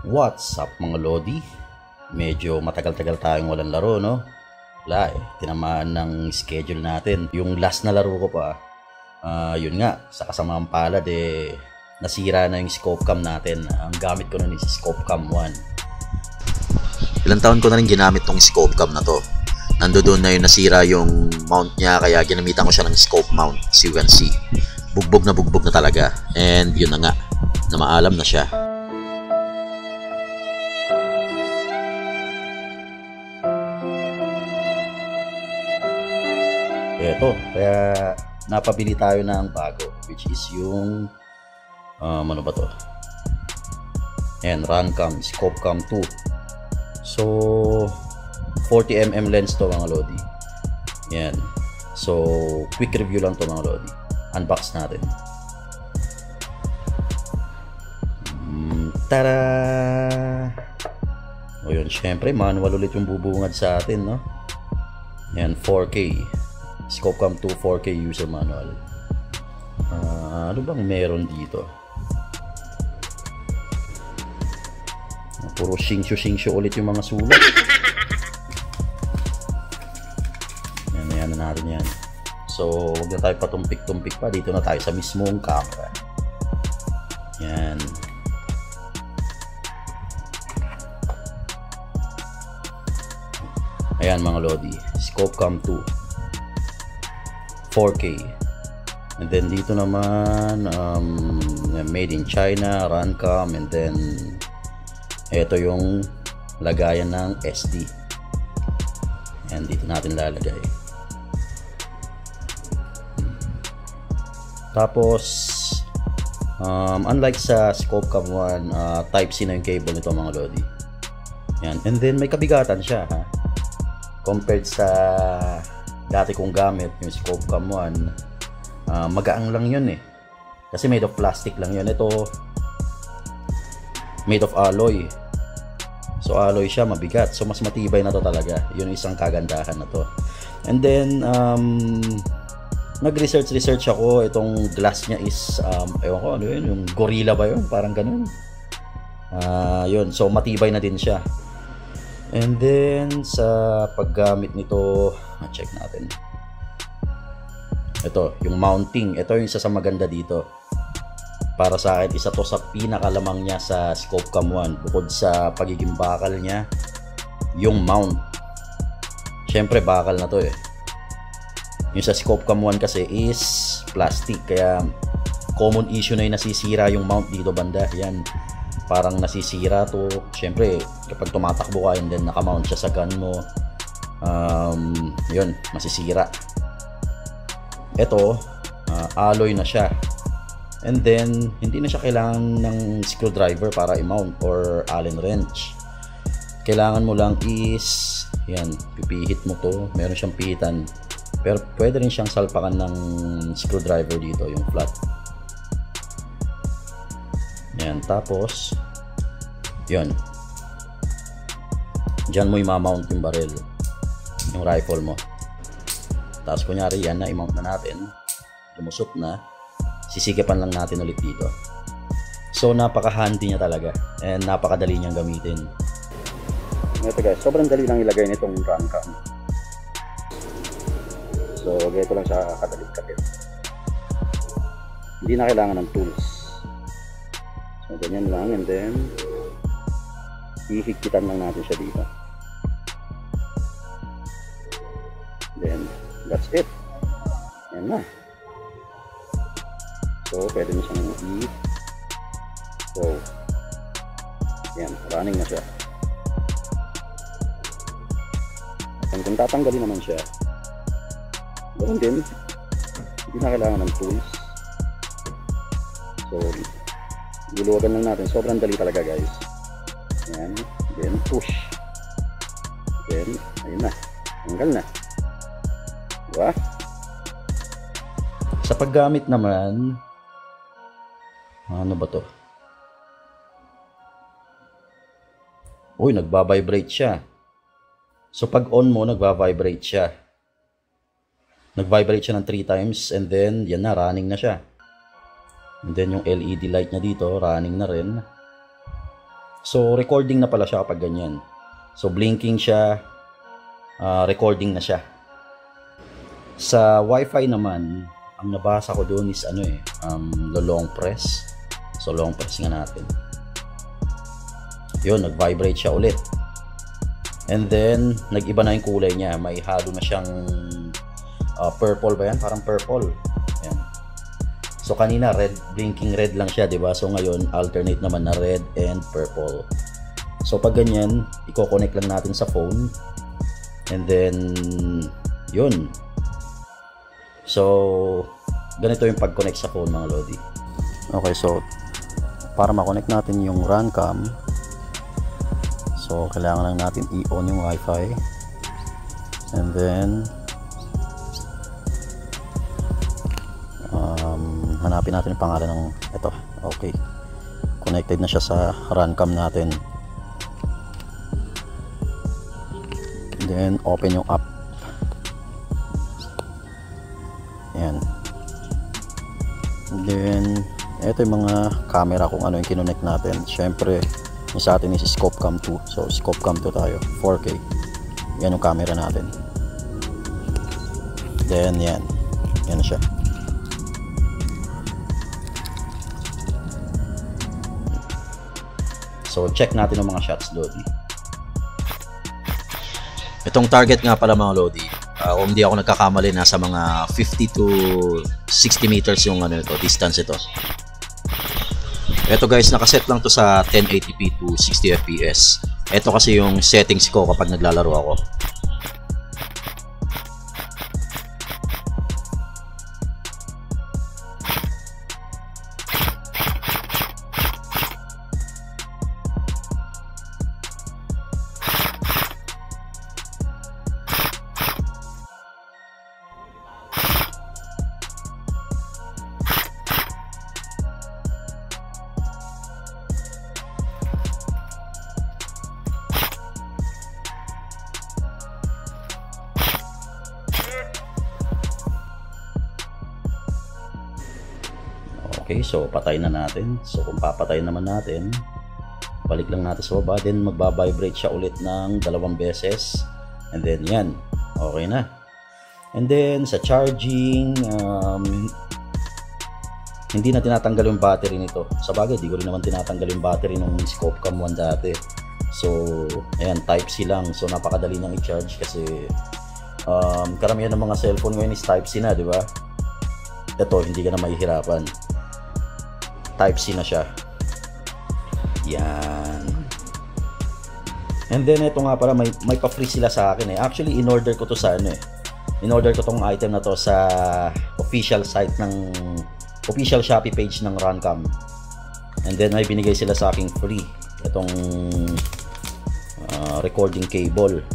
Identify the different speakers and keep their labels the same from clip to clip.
Speaker 1: What's up mga Lodi? Medyo matagal-tagal tayong walang laro, no? Wala eh, tinamaan ng schedule natin. Yung last na laro ko pa, yun nga, sa kasamaang palad eh, nasira na yung scope cam natin. Ang gamit ko na is scope cam 1.
Speaker 2: Ilang taon ko na rin ginamit tong scope cam na to. Nandoon na yung nasira yung mount niya, kaya ginamitan ko siya ng scope mount, as you can see. Bugbog na talaga. And yun na nga, na maalam na siya.
Speaker 1: Eto, kaya napabili tayo ng bago, which is yung ano ba to? Ayan, Runcam Scope Cam 2. So 40mm lens to mga Lodi. Ayan. So quick review lang to mga Lodi. Unbox natin. Tara! O yun, syempre manual ulit yung bubungad sa atin, no? Ayan, 4K Scope Cam 2 4K user manual. Ano bang meron dito? Puro singsyo ulit yung mga sulat. Yan na natin yan. So huwag na tayo patumpik-tumpik pa. Dito na tayo sa mismong camera. Yan. Ayan mga Lodi, Scope Cam 2 4K. And then dito naman made in China, Runcam, and then ito yung lagayan ng SD. And dito natin lalagay. Tapos unlike sa Scope Cam 1, Type-C na yung cable nito mga Lodi. Yan. And then may kabigatan siya, ha? Compared sa dati kong gamit, yung Scope Cam 1, magaang lang yun eh. Kasi made of plastic lang yun. Ito, made of alloy. So alloy siya, mabigat. So mas matibay na to talaga. Yun isang kagandahan na to. And then, nag-research ako. Itong glass niya is, ewan ko, ano yun? Yung Gorilla ba yun? Parang ganun. Yun, so matibay na din siya. And then sa paggamit nito, check natin. Ito, yung mounting. Ito yung isa sa maganda dito. Para sa akin, isa to sa pinakalamang niya sa Scope Cam 1. Bukod sa pagiging bakal niya, yung mount. Syempre bakal na to eh. Yung sa Scope Cam 1 kasi is plastic. Kaya common issue na yung nasisira yung mount dito banda. Yan. Parang nasisira to. Syempre kapag tumatakbo ka and then nakamount siya sa gun mo, yun, masisira. Ito, alloy na siya. And then hindi na siya kailangan ng screwdriver para i-mount or Allen wrench. Kailangan mo lang is yan, pipihit mo to. Meron siyang pihitan, pero pwede rin siyang salpakan ng screwdriver dito, yung flat. Yan, tapos yun, dyan mo i-mount yung barrel, yung rifle mo. Tapos kunyari yan na i-mount na natin, lumusot na, sisikipan lang natin ulit dito. So napaka handy niya talaga and napakadali niyang gamitin. Ito guys, sobrang dali lang ilagay nitong Runcam. So ganito lang siya kadaling kapit. Hindi na kailangan ng tools. So ganyan lang, and then ihigpitan lang natin siya dito. Then that's it. Yan na. So pwede mo siyang so yan, running na siya. And kung tatanggalin naman siya, ganoon din, hindi na kailangan ng tools. So luluwagan lang natin. Sobrang dali talaga guys. Yan. Then push. Then ayun na, tanggal na. Diba? Sa paggamit naman, ano ba to? Uy, nagba-vibrate siya. So pag on mo, nagba-vibrate siya. Nag-vibrate siya ng 3 times and then yan na, running na siya. And then yung LED light niya dito, running na rin. So recording na pala siya kapag ganyan. So blinking siya, recording na siya. Sa Wi-Fi naman, ang nabasa ko doon is long press. So long press nga natin. Yun, nag-vibrate siya ulit. And then nag-iba na yung kulay niya. May halo na siyang purple ba yan? Parang purple. Ayan. So kanina red, blinking red lang siya, 'di ba? So ngayon alternate naman na red and purple. So pag ganyan, i-connect lang natin sa phone. And then yun. So ganito yung pag-connect sa phone, mga lodi. Okay, so para ma-connect natin yung run cam, so kailangan lang natin i-on yung Wi-Fi. And then hanapin natin yung pangalan ng ito. Okay, connected na siya sa run cam natin. And then open yung app. Ayan. And then ito yung mga camera kung ano yung kinonect natin. Syempre yung sa atin is Scopecam 2. So Scopecam 2 tayo, 4K. Yan yung camera natin. Then yan na siya. So check natin ang mga shots, Lodi.
Speaker 2: Itong target nga pala, mga Lodi, kung hindi ako nagkakamali, nasa mga 50 to 60 meters yung distance ito. Ito guys, nakaset lang to sa 1080p to 60 fps. Ito kasi yung settings ko kapag naglalaro ako.
Speaker 1: Okay, so patay na natin. So kung papatay naman natin, balik lang natin sa baba, then magba-vibrate siya ulit ng 2 beses. And then yan, okay na. And then sa charging, hindi na tinatanggal yung battery nito. Sa bagay, di ko rin naman tinatanggal yung battery ng Scopecam 1 dati. So ayan, type C lang. So napakadali niyang i-charge kasi karamihan ng mga cellphone ngayon is type C na, di ba? Ito, hindi ka na mahihirapan. Type C na siya. Yan. And then ito nga pala, may pa-free sila sa akin eh. Actually, in-order ko to sa in-order ko tong item na to sa official site ng official Shopee page ng Runcam. And then may binigay sila sa akin free itong recording cable.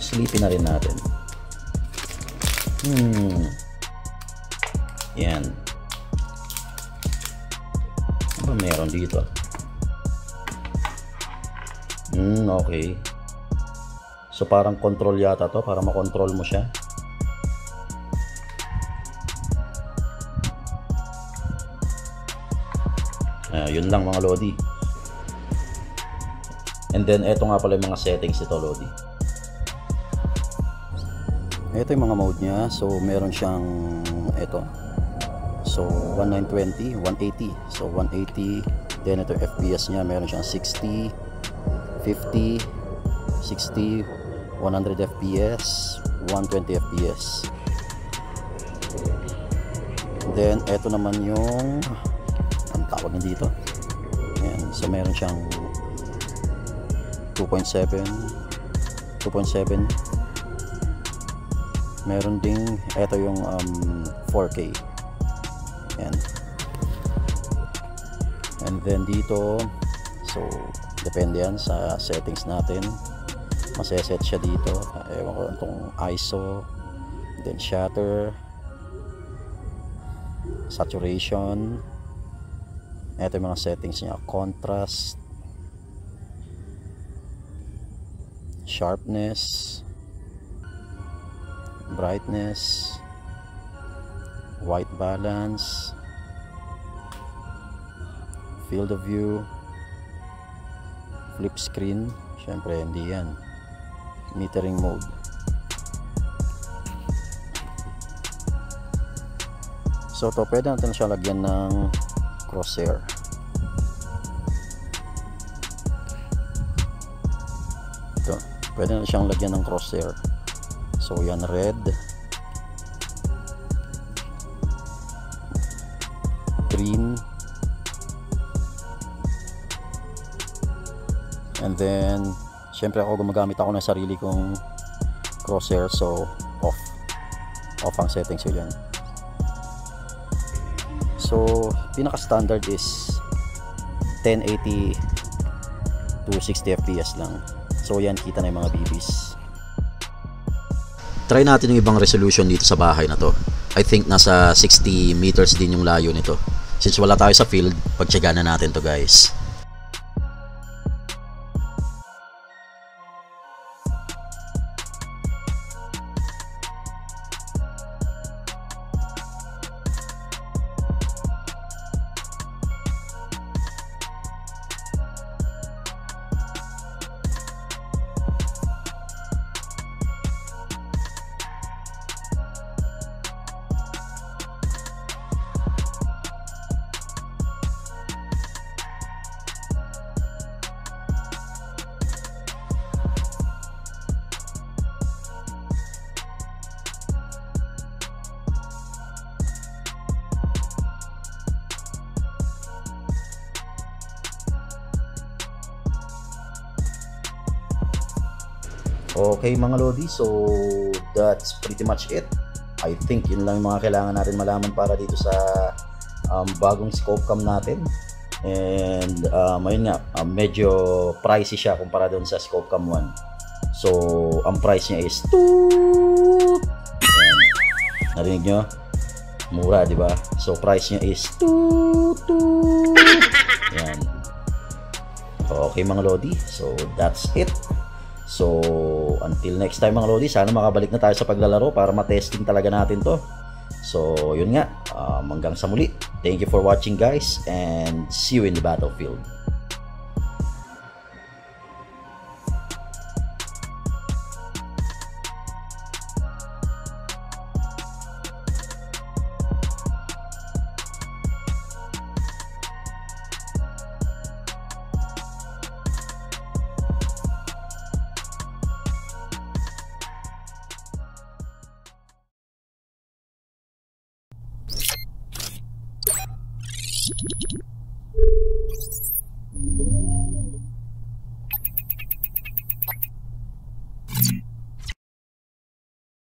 Speaker 1: Sleepy na rin natin. Yan. Ano ba meron dito? Okay. So parang control yata to, para makontrol mo siya. Yun lang mga lodi. And then eto nga pala yung mga settings ito, lodi. Ito yung mga mode niya. So meron siyang ito. So 1920, 180. So 180. Then ito FPS niya, meron siyang 60, 50, 60, 100 FPS, 120 FPS. Then ito naman yung ang tawag niya dito. Ayan. So meron siyang 2.7, meron ding ito yung 4K. Ayan. And then dito, so depende yan sa settings natin, maseset siya dito. Ewan ko itong ISO, then shutter, saturation. Ito yung mga settings niya, contrast, sharpness, brightness, white balance, field of view, flip screen, syempre hindi yan. Metering mode. So to, pwede natin siya lagyan ng crosshair. Ito, pwede na siyang lagyan ng crosshair. So yan, red, green, and then syempre ako gumagamit ako ng sarili kong crosshair, so off ang settings ko dyan. So pinaka standard is 1080 to 60 fps lang. So yan, kita na yung mga BBs.
Speaker 2: Try natin yung ibang resolution dito sa bahay na to. I think nasa 60 meters din yung layo nito. Since wala tayo sa field, pagtyagaan na natin to guys.
Speaker 1: Okay mga Lodi, so that's pretty much it. I think yun lang yung mga kailangan natin malaman para dito sa bagong scope cam natin. And ayun nga, medyo pricey siya kumpara doon sa scope cam 1. So ang price niya is toot. Ayan. Narinig nyo? Mura, di ba? So price niya is toot. Ayan. Okay mga Lodi, so that's it. So until next time mga Lodi, sana makabalik na tayo sa paglalaro para matesting talaga natin to. So yun nga, hanggang sa muli. Thank you for watching guys, and see you in the battlefield.